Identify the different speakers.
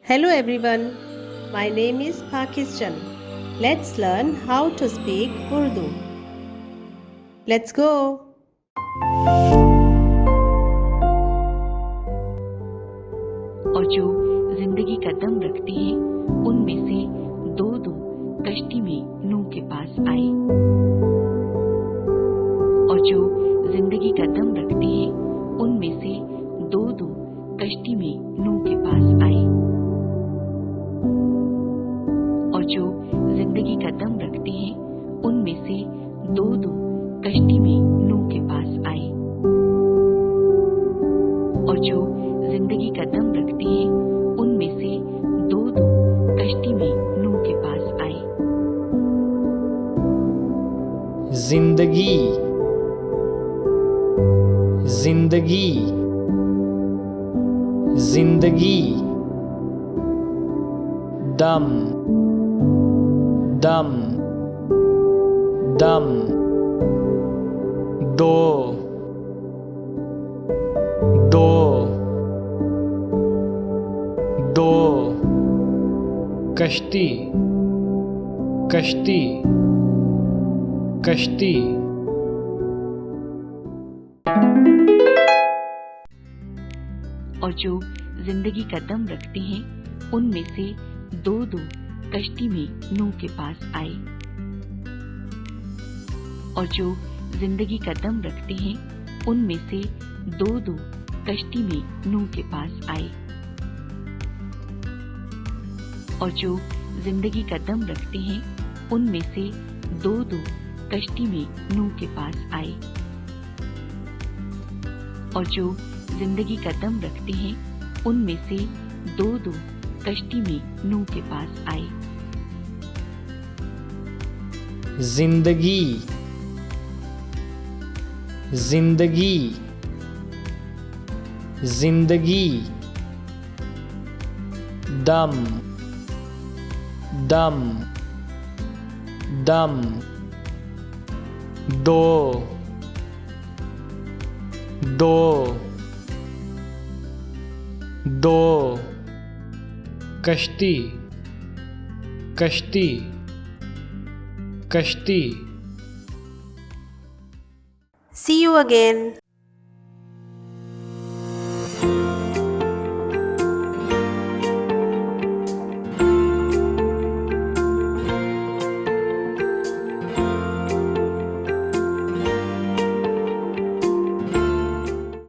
Speaker 1: Hello everyone, my name is Pakistan. Let's learn how to speak Urdu. Let's go.
Speaker 2: और जो जिंदगी का दम रखते हैं उनमें से दो दो कश्ती में नूह के पास आए। और जो जिंदगी का दम रखते हैं उनमें से दो दो कश्ती में नूह के पास आए। और जो जिंदगी का दम रखते हैं उनमें से दो दो कश्ती में नूह के पास आए। और जो जिंदगी का दम रखते हैं उनमें से दो दो कश्ती में नूह के पास आए।
Speaker 3: जिंदगी जिंदगी जिंदगी दम दम दम दो दो दो कश्ती कश्ती कश्ती
Speaker 2: और जो जिंदगी का दम रखते हैं उनमें से दो दो कश्ती में नूह के पास आए। और जो जिंदगी का दम रखते हैं उनमें से दो दो कश्ती में नूह के पास आए। और जो जिंदगी का दम रखते हैं उनमें से दो दो कश्ती में नूह के पास आए। और जो जिंदगी का दम रखते हैं उनमें से दो दो कश्ती में नूह के पास आए।
Speaker 3: जिंदगी जिंदगी जिंदगी दम दम दम दो दो दो कश्ती कश्ती कश्ती
Speaker 1: See you again.